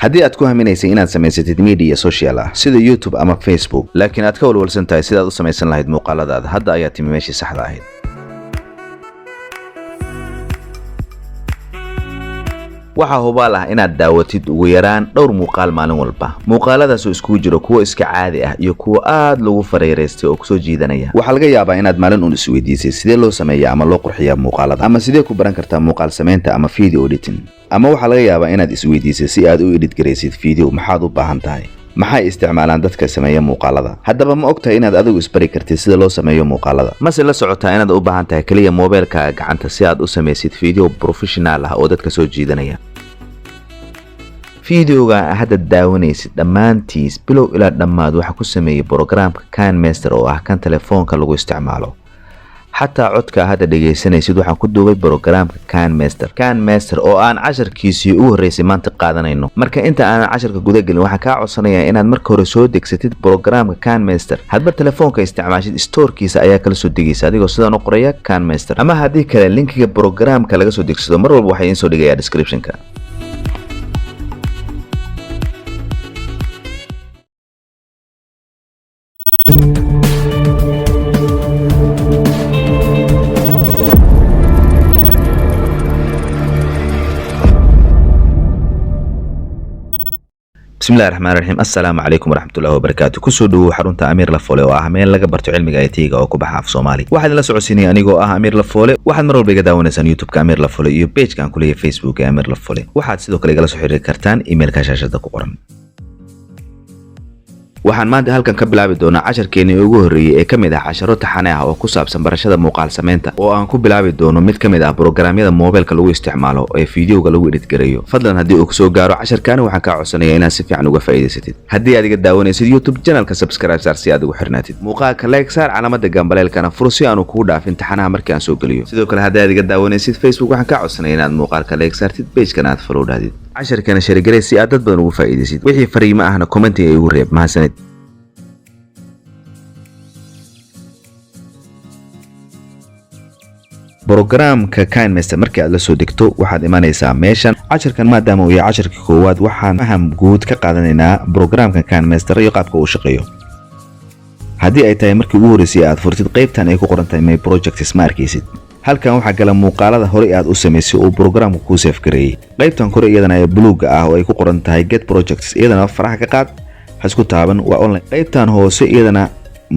haddii aad ku haminaysay inaad samaysatid media social ah sida YouTube ama Facebook laakiin aad ka walwalsan tahay sidaad u samaysan lahayd muuqaaladaada hadda ayaa timi meeshii saxda ahayd waxa hubaal ah inaad daawatid ugu yaraan dhowr muuqaal maalin walba muuqaaladaas oo isku jiro kuwa iska caadi ah iyo kuwa aad lagu fareereystay oo kusoo jiidanaya waxa laga yaabaa inaad maalin uun isweydiisay sidee loo sameeyaa ama loo qurxiyaa muuqaalada ama sidee ku baran kartaa muuqaal samaynta ama video editing ama waxa laga yaabaa inaad isweydiisay si aad u edit gareysid video maxaad u baahan tahay maxay isticmaalaan dadka sameeya muuqaalada haddaba ma ogtahay inaad adigu isbari kartid sida loo sameeyo muuqaalada mase la socotaa inaad u baahan tahay kaliya mobilkaaga gacanta si aad u samaysid video professional ah oo dadka soo jiidanaya videoga hadda daawanaysid dhammaantiis bilow ilaa dhammaad waxa ku sameeyay programka KineMaster oo ah kan telefoonka lagu isticmaalo xataa codka hadda dhageysanaysid waxaan ku duubay programka KineMaster oo aan casharkiisii ugu horeysay maanta qaadanayno marka inta aan casharka guda galin waxaan ka codsanayaa inaad marka hore soo degsatid programka KineMaster hadba telefoonka isticmaashid storekiisa ayaa kala soo degaysa adigoo sidaan u qoraya KineMaster ama haddii kale linkiga programka laga soo degsado mar walba waxay soo dhigayaa descriptionka بسم الله الرحمن الرحيم السلام عليكم ورحمة الله وبركاته كسو دو حرونتا أمير لفولي وأهمين لغا برتو علمي ايتيغا وكوباحا في صومالي واحد لا سعودسيني أنيغو أمير لفولي واحد مرول بيغا داونيسان يوتيوب كأمير لفولي iyo page كان كليه فيسبوك أمير لفولي واحد sidoo kale igala soo xiriiri kartaan email ka shaashada ku qoran waxaan maanta halkan ka bilaabi doonaa casharkeena ugu horeeyay ee kamid ah casharo taxane ah oo ku saabsan barashada muuqaal samaynta oo aan ku bilaabi doono mid kamid ah programyada mobilka lagu isticmaalo ee videoga lagu edit gareeyo fadlan haddii uu soo gaaro casharkan waxaan ka codsanayaa inaad si fiican uga faa'iidaysatid haddii aad iga daawanaysid YouTube channelka subscribe saar si aad ugu xirnaatid muuqaalka like saar calaamada gambaleelkana furo si aanu kugu dhaafin taxanaha markii aan soo geliyo sidoo kale haddii aad iga daawanaysid Facebook waxaan ka codsanayaa inaad muuqaalka like saartid page-kana aad follow dhahdid casharkana share garee si aad dad badan ugu faa'iidaysid wixii fariimo ahna comment-iga igu reeb mahadsanid programka KineMaster markii aad la soo degto waxaad imanaysaa meeshan casharkan maadaama uu yahay casharkii koowaad waxaan faham guud ka qaadanaynaa programka KineMaster iyo qaabka uu shaqeeyo haddii ay tahay markii ugu horeysay aad furtid qaybtan ay ku qoran tahay my projects ma arkaysid halkan waxaa gala muuqaalada hore aad u samaysay oo programku kuu save gareeyay qaybtan kore iyadana ee buluuga ah oo ay ku qoran tahay get projects iyadana faraha ka qaad ha isku taaban waa online qaybtan hoose iyadana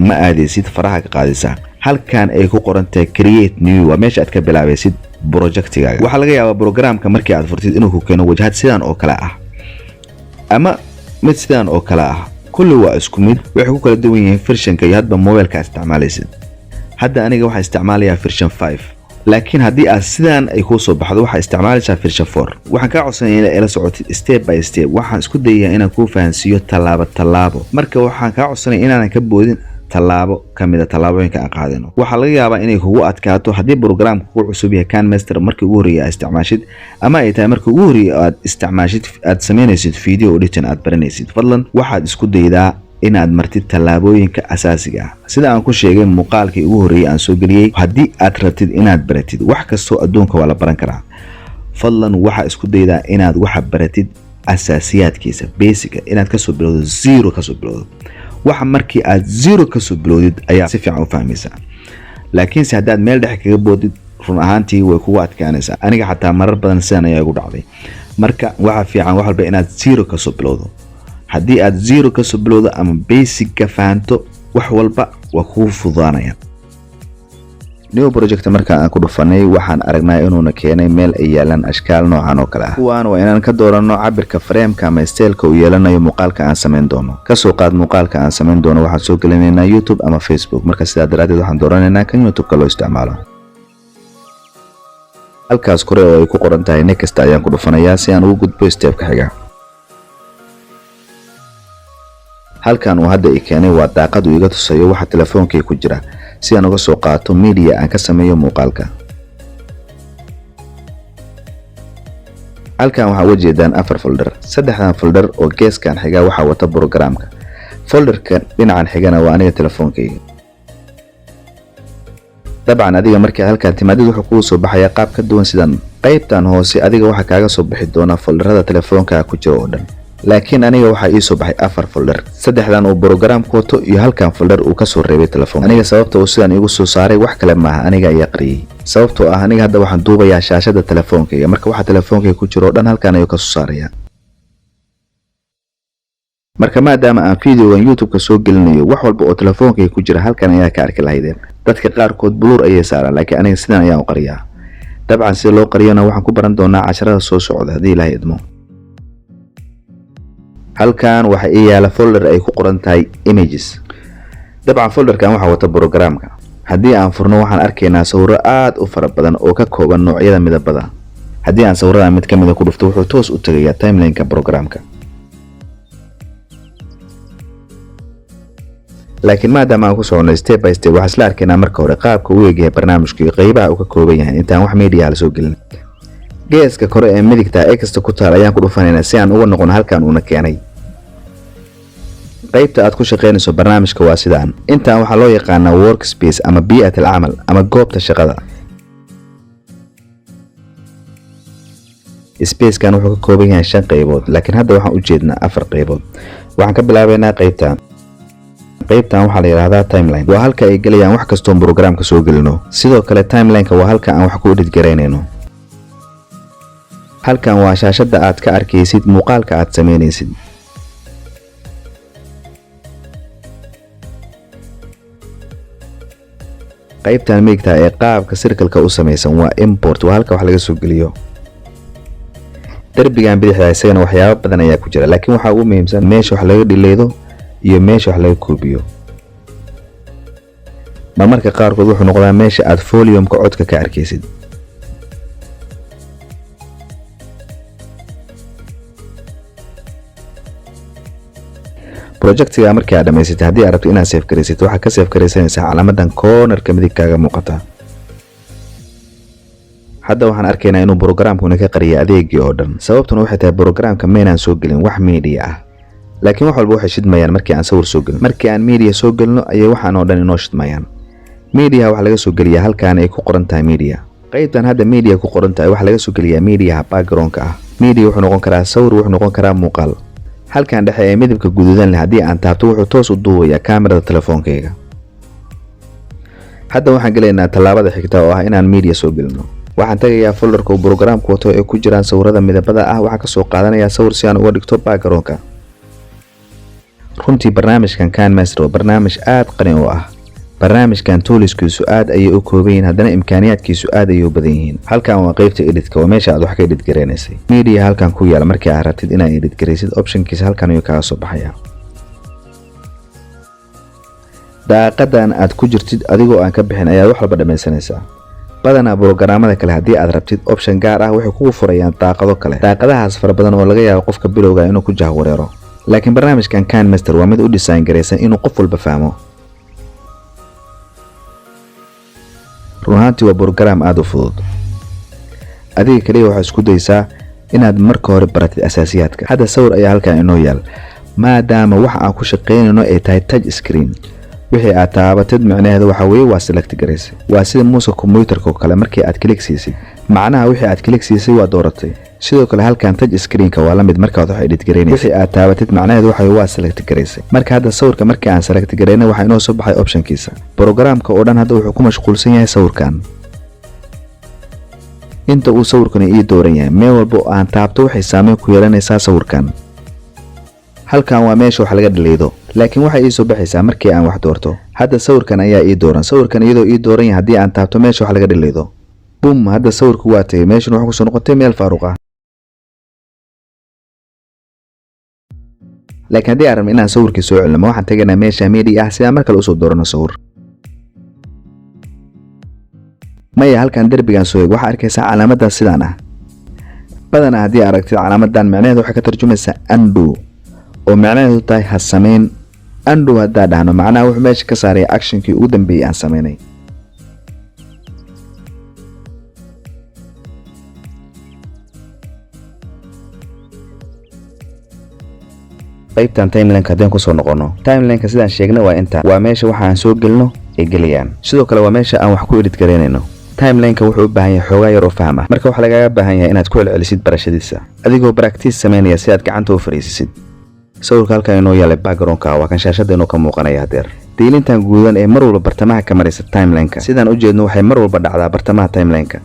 ma aadaysid faraha ka qaadaysaa halkan ay ku qoran tahay create new waa meesha aad ka bilaabaysid projectigaaga waxa laga yaabaa programka markii aad furtid inuu ku keeno wajhad sidan oo kale ah ama mid sidan oo kale ah kulli waa isku mid waxay ku kala duwan yihiin versionka iyo hadba mobilka isticmaalaysid hadda aniga waxaan isticmaalayaa version 5 laakiin haddii aad sidan ay ku soo baxdo waxa isticmaalaysaa version 4 waxaan ka codsanayaa inaad ila socotid step by step waxaan isku dayayaa inaan ku fahansiiyo talaabo marka waxaan ka codsanayaa inaanan ka boodin talaabo kamida talaabooyinka aan qaadano waxa laga yaabaa inay kugu adkaato haddii programka ku cusub yahay KineMaster markii ugu horeeyay aad isticmaashid ama ay tahay markii ugu horeeyay aad isticmaashid aad sameynaysid video editing aad baranaysid fadlan waxaad isku daydaa inaad martid talaabooyinka asaasiga ah sida aan ku sheegay muuqaalkii ugu horeeyay aan soo galiyay haddii aad rabtid inaad baratid wax kasto adduunka waa la baran karaa fadlan waxa isku daydaa inaad waxa baratid asaasiyaadkiisa basic inaad ka soo bilowdo zero ka soo bilowdo waxa markii aad zero ka soo bilowdid ayaa si fiican u fahmaysaa laakiin si hadaad meel dhex kaga boodid run ahaantii way kugu adkaanaysaa aniga xataa marar badan sidan ayaa igu dhacday marka waxa fiican wax walba inaad zero ka soo bilowdo haddii aad zero ka soo bilowdo ama basic ka fahanto wax walba waa kugu fududaanaya new project marka aan ku dhufanay waxaan aragnaa inuu keenay meel ay yeelan ashkaal noocan oo kale ah kuwaan waa inaan ka doorano cabirka frame-ka ama style-ka uu yeelanayo muuqaalka aan sameyn doono ka soo qaad muuqaalka aan sameyn doono waxaan soo gelinaynaa YouTube ama Facebook marka sidaa daraadeed waxaan dooranaynaa kan YouTube-ka loo isticmaalo halkaas kore oo ay ku qoran tahay next ayaan ku dhufanayaa si aan ugu gudbo step-ka xiga halkan uu hadda keenay waa daaqad uu iga tusayo waxa telefoonkay ku jira si aan uga soo qaato media aan ka sameeyo muuqaalka halkan waxa wajeedaan 4 folder saddexdan folder oo geeskan xiga waxa wata programka folderkan dhinacan xigana waa aniga telefoonkayga dabcan adiga markii halkan timaadid wuxuu ku soo baxaya qaab ka duwan sidan qaybtan hoose adiga waxa kaaga soo bixi doona folderada telefoonka ku jira oo dhan laakiin aniga waxa ii soo baxay 4 folder saddexdan oo programku wato iyo halkan folder uu ka soo reebay telefoon aniga sababta uu sidaan igu soo saaray wax kale maaha aniga ayaa qariyay sababtoo ah aniga hadda waxaan duubayaa shaashada telefoonkayga marka waxa telefoonkayga ku jiro dhan halkan ayuu ka soo saaraya marka maadaama aan videogan YouTube ka soo gelinayo wax walba oo telefoonkayga ku jira halkan ayaa ka arki lahaydeen dadka qaar kood blur ayay saaraan laakiin aniga sidaan ayaan u qariyaa dabcan si loo qariyana waxaan ku baran doonaa casharada soo socda hadii Ilaahay idmo halkan waxa ay yaala folder ay ku qoran tahay images dabcan folderkan waxa wata programka hadii aan furno waxaan arkaynaa sawiro aad u fara badan oo ka kooban noocyada midabada hadii aan sawirada mid kamid ah ku dhufto wuxuu toos u tagayaa timeline-ka programka laakiin maadaama aan ku socono step by step waxa isla arkaynaa marka hore qaabka uu eegay barnaamijku iyo qaybaha uu ka kooban yahay intaan wax media la soo gelin geeska kore ee midigta extra ku taal ayaan ku dhufanaynaa si aan uga noqono halkan uu na keenay qaybta aad ku shaqeynayso barnaamijka waa sidaan intaan waxa loo yaqaanaa workspace ama bii'atul amal ama goobta shaqada space kan wuxuu ka kooban yahay 5 qaybood laakiin hadda waxaan u jeednaa 4 qaybood waxaan ka bilaabaynaa qaybtan waxa la yiraahdaa timeline waa halka ay galayaan wax kasto oo programka soo gelino sidoo kale timeline-ka waa halka aan wax ku edit gareynayno halkan waa shaashada aad ka arkaysid muuqaalka aad sameynaysid qaybtan midigta ee qaabka circle-ka u samaysan waa import waa halka wax laga soo geliyo darbigan bidixda isagana waxyaabo badan ayaa ku jira laakiin waxa ugu muhiimsan meesha wax laga dhileedo iyo meesha wax laga koobiyo marmarka qaarkood wuxuu noqdaa meesha aad volume-ka codka ka arkaysid projectiga markii aad dhamaysatay hadii aad rabto inaad save garaysid waxa ka save garaysanaysaa calaamadan corner-ka midigtaaga muuqata hadda waxaan arkaynaa inuu programku ka qariyay adeegii oo dhan sababtuna waxay tahay programka meenaan soo gelin wax media ah laakiin wax walba waxay shidmayaan markii aan sawir soo gelin markii aan media soo gelino ayay waxaan oo dhan inoo shidmayaan media waxa laga soo geliyaa halkaan ay ku qoran tahay media qaybtan hadda media ku qoran tahay waxa laga soo geliyaa media background-ka ah media wuxuu noqon karaa sawir wuxuu noqon karaa muuqaal halkaan dhexe ee midabka guduudan leh hadii aan taabto wuxuu toos u duubayaa kaamirada telefoonkayga hadda waxaan galeynaa talaabada xigta oo ah inaan media soo gelino waxaan tagayaa folderka uu programku wato ee ku jiraan sawirada midabada ah waxaan ka soo qaadanayaa sawir si aan uga dhigto background-ka runtii barnaamijkan KineMaster waa barnaamij aad qani u ah barnaamijkan toolskiisu aad ayay u kooban yihiin haddana imkaaniyaadkiisu aad ayay u badan yihiin halkan waa qaybta editka waa meesha aad wax ka edit gareynaysay media halkan ku yaala markii aad rabtid inaad edit gareysid optionkiisa halkan ayuu kaga soo baxaya daaqadan aad ku jirtid adigoo aan ka bixin ayaad wax walba dhamaysanaysaa badanaa programada kale hadii aad rabtid option gaar ah waxay kugu furayaan daaqado kale daaqadahaas fara badan oo laga yaabo qofka bilowga inuu ku jahwareero laakiin barnaamijkan KineMaster waa mid u design gareysan inuu qof walba fahmo runaantii waa program aad u fudud adiga kaliya waxaad isku daysaa inaad marka hore baratid asaasiyaadka hadda sawir ayaa halkan inoo yaal maadaama waxa aan ku shaqeynayno ay tahay touch screen wixii aad taabatid macnaheedu waxa weeye waa select gareysay waa sida muuska computerka kale markii aad click siisid macnaha wixii aad click siisay waa dooratay sidoo kale halkan touch screen-ka waa la mid marka aad wax edit gareynaysid wixii aad taabatid macnaheedu waxa waa select gareysay marka hadda sawirka markii aan select gareynay waxa inoo soo baxay optionkiisa programka oo dhan hadda wuxuu ku mashquulsan yahay sawirkan inta uu sawirkan ii dooran yahay meel walba oo aan taabto waxay saameyn ku yeelanaysaa sawirkan halkan waa meesha wax laga dhileedo laakiin waxa ii soo baxaysaa markii aan wax doorto hadda sawirkan ayaa ii dooran sawirkan iyadoo ii dooran yahay hadii aan taabto meesha wax laga dhileedo boom hadda sawirku waa tagay meeshan waxa ku soo noqotay meel faaruq ah laakiin hadii aan rabno inaan sawirkii soo celino waxaan tagaynaa meesha media ah si aan markale u soo doorano sawir maya halkan darbigan soo eeg waxa arkaysaa calaamadan sidaan ah badanaa hadii aragtid calaamadan macnaheedu waxay ka tarjumaysaa undo oo macnaheedu tahay ha sameyn undo hadaa dhahno macnaha wuxuu meesha ka saaray actionkii ugu dambeeyay aan sameynay qaybtan timeline-ka hadaan ku soo noqono timeline-ka sidaan sheegnay waa inta waa meesha waxa aan soo gelino ee galayaan sidoo kale waa meesha aan wax ku edit gareynayno timeline-ka wuxuu u baahan yahay xoogaa yar oo faham ah, marka waxaa lagaaga baahan yahay inaad ku celcelisid barashadiisa adigoo practice sameynaya si aad gacanta u fariisisid. sawirka halkan inoo yaalay background-ka waa kan shaashada inuu ka muuqanaya hadeer. diilintan guudan ee mar walba bartamaha ka maraysa timeline-ka sidaan u jeedno waxay mar walba dhacdaa bartamaha timeline-ka.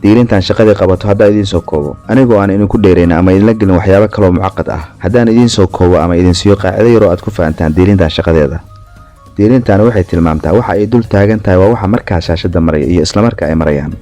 diilintan shaqadii qabato haddaan idiin soo koobo anigoo aan idinku dheerayna ama idinla gelin waxyaabo kaloo mucaqad ah, haddaan idiin soo koobo ama idin siiyo qaacido yar oo aad ku fahantaan diilintan shaqadeeda. diilintan waxay tilmaamtaa waxa ay dul taagan tahay waa waxa markaa shaashada maraya iyo isla markaa ay marayaan.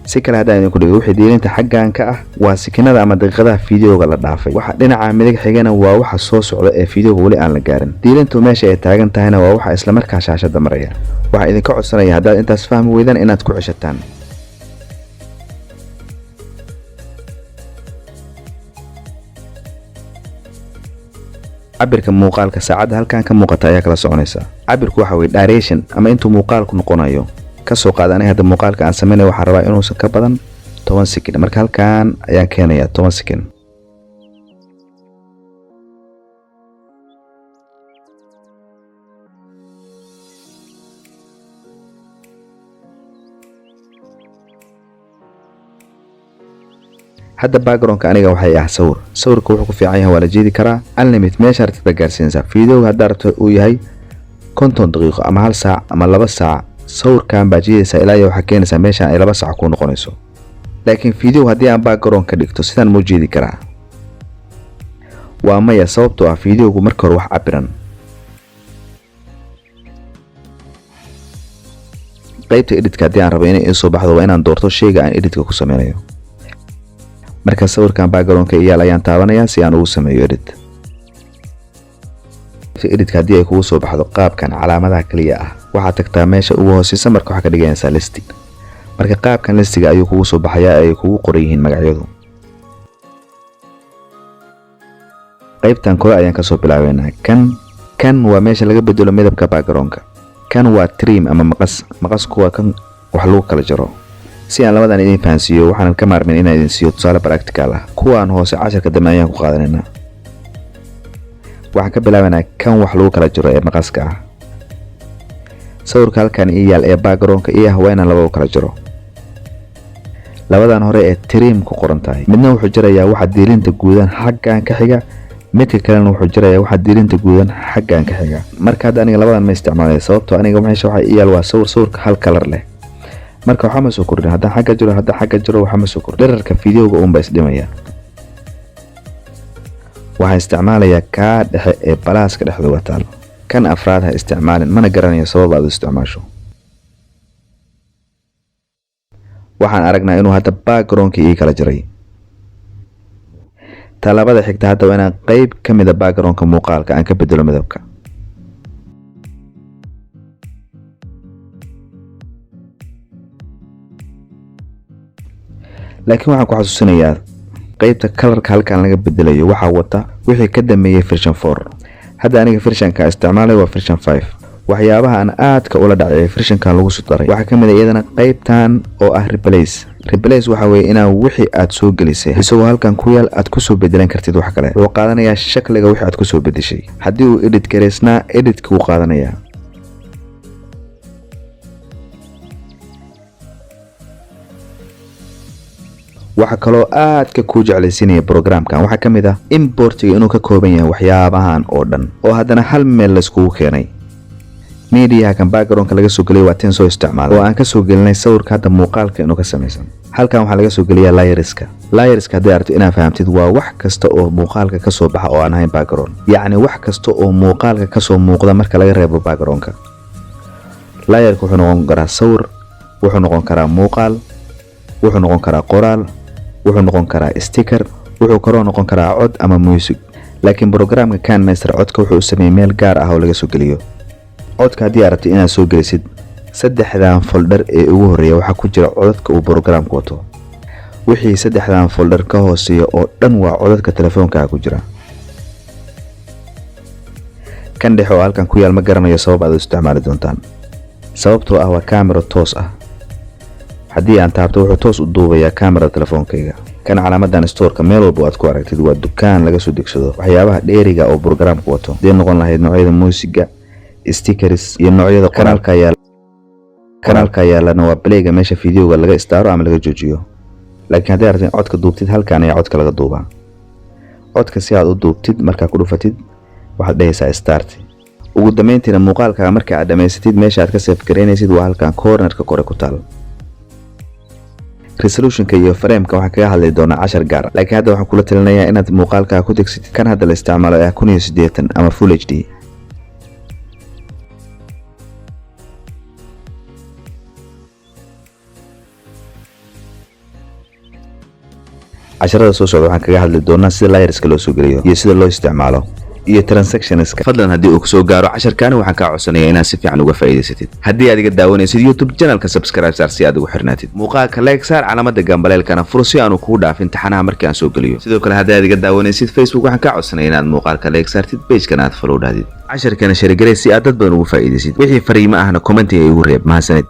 si kale haddaan idinku dhigo wixii diilinta xaggan ka ah waa sekinada ama daqiiqadaha fiidiyowga la dhaafay, waxa dhinaca midig xigana waa waxa soo socda ee fiidiyowga weli aan la gaarin. diilintu meesha ay taagan tahayna waa waxa isla markaa shaashada maraya. waxaan idinka codsanaya haddaad intaas fahmi weydaan inaad ku ceshataan. cabirka muuqaalka saacadda halkan ka muuqata ayaa kala soconaysa. cabirku waxa weeye duration ama intuu muuqaalku noqonayo. ka soo qaad aniga hadda muuqaalka aan sameynay waxaan rabaa inuusan ka badan 10 second, marka halkan ayaan keenayaa 10 second. hadda background-ka aniga waxay ah sawirka wuxuu ku fiican yahay waa la jeedi karaa unlimit meesha rabtid gaarsiinaysa. fiidiyowga hadda rabto uu yahay 50 daqiiqo ama 1 saac ama 2 saac sawirkan baa jeedaysa ilaa waxa keenaysa meesha ay 2 saac ku noqonayso. laakiin fiidiyow haddii aan background ka dhigto sidaan ma jeedi karaa waa maya, sababtoo ah fiidiyowgu marka hore wax cabiran. qaybta editka haddii aan rabo inay soo baxdo waa inaan doorto shayga aan editka ku sameynayo. marka sawirkan background-ka iyaal ayaan taabanayaa si aan ugu sameeyo edit. editka haddii ay kugu soo baxdo qaabkan calaamadaha kaliya ah waxaad tagtaa meesha ugu hooseysa marka waxaa ka dhigaysaa listi. marka qaabkan listiga ayuu kugu soo baxayaa ay kugu qoran yihiin magacyadu. qaybtan kore ayaan ka soo bilaabeynaa. kan waa meesha laga bedelo midabka background-ka. kan waa trim ama maqasku waa kan wax lagu kala jaro. si aan labadan idin fahansiiyo waxaan ka maarmin inaan idin siiyo tusaale practical ah. kuwaan hoose casharka dambe ayaan ku qaadanaynaa. waxaan ka bilaabanaa kan wax lagu kala jiro ee maqaska ah. sawirka halkan iyaal ee background-ka iyo haweenan laba kala jiro. labadan hore ee trim ku qoran tahay midna wuxuu jirayaa waxa diilinta guudan xaggan ka xiga, midka kalena wuxuu jirayaa waxa diilinta guudan xaggan ka xiga. marka hadda aniga labadan ma isticmaalay sababtoo aniga meesha waxa iyaal waa sawirka hal color leh. marka waxa ma soo kordhin haddaan xagga jiro waxa ma soo kordhin dhererka fiidiyowga uun baa isdhimaya. waxaan isticmaalayaa kaa dhexe ee balaaska dhexdooda taal. kan afraad ha isticmaalin, mana garanayo sabab aad u isticmaasho. waxaan aragnaa inuu hadda background-ka ii kala jiray. talaabada xigta hadda waa inaan qayb ka mid ah background-ka muuqaalka aan ka bedelo midabka. laakiin waxaan ku xasuusinayaa qaybta colorka halkan laga bedelayo waxa wata wixii ka dambeeyay version 4. hadda aniga version-ka isticmaalay waa version 5. waxyaabaha aan aadka ula dhacay version-kan lagu soo daray waxa kamid ah iyadana qaybtan oo ah replace waxa weeye inaa wixii aad soo gelisay isagoo halkan ku yaal aad ku soo bedelan kartid wax kale. wuxuu qaadanayaa shakliga wixii aad ku soo bedeshay. haddii uu edit gareysnaa editka uu qaadanayaa. waxa kaloo aadka ku jeclaysiinaya programkan waxa kamid ah importiga inuu ka kooban yahay waxyaabahan oo dhan oo haddana hal meel la iskugu keenay. media kan background-ka laga soo geliyay waa tin soo isticmaal oo aan ka soo gelinay sawirka hadda muuqaalka inuu ka samaysan. halkan waxa laga soo geliyaa layerska haddii aragto inaad fahamtid waa wax kasta oo muuqaalka ka soo baxa oo aan ahayn background, yacni wax kasta oo muuqaalka ka soo muuqda marka laga reebo background-ka. layerka wuxuu noqon karaa sawir, wuxuu noqon karaa muuqaal, wuxuu noqon karaa qoraal, wuxuu noqon karaa sticker, wuxuu kaloo noqon karaa cod ama music. laakiin programka KineMaster codka wuxuu sameeyay meel gaar ah oo laga soo geliyo. codka haddii aad rabto inaad soo gelisid saddexdan folder ee ugu horeeya waxa ku jira codadka uu programku wato. wixii saddexdan folder ka hooseeya oo dhan waa codadka telefoonka ku jira. kan dhexe oo halkan ku yaal ma garanayo sabab aad u isticmaali doontaan, sababtoo ah waa camera toos ah. haddii aan taabto wuxuu toos u duubayaa kamerada telefoonkayga. kan calaamadan store-ka meel walba aad ku aragtid waa dukaan laga soo degsado waxyaabaha dheeriga oo programku wato. hadii noqon lahayd noocyada muusiga, stickers iyo noocyada kanaalka yaalana waa playga meesha fiidiyoga laga istaaro ama laga joojiyo. laakiin haddii aad codka duubtid halkaan ayaa codka laga duubaa. codka si aad u duubtid markaa ku dhufatid waxaad dhahaysaa start. ugu dambeyntiina muuqaalka marka aad dhameysatid meesha aad ka save gareynaysid waa halkaan cornerka kore ku taal. resolutionka iyo frame-ka waxaan kaga hadli doonaa 10 gaar, laakiin hadda waxaan kula talinayaa inaad muuqaalka ku degsatid kan hadda la isticmaalo ee 1080 ama Full HD. casharada soo socda waxaan kaga hadli doonaa sida layerska loo soo geliyo iyo sida loo isticmaalo iyo transactionska. fadlan haddii uu soo gaaro casharkan waxaan ka codsanayaa inaad si fiican uga faa'iidaysatid. haddii aad iga daawanaysid YouTube channelka subscribe saar si aad ugu xirnaatid. muuqaalka like saar calaamada gambaleelkana furo si aanu kugu dhaafin taxanaha markii aan soo geliyo. sidoo kale haddii aad iga daawanaysid Facebook waxaan ka codsanayaa inaad muuqaalka like saartid, page-kana aad follow dhahdid. casharkana share garee si aad dad badan ugu faa'iidaysid. wixii fariimo ahna comment igu reeb. mahadsanid.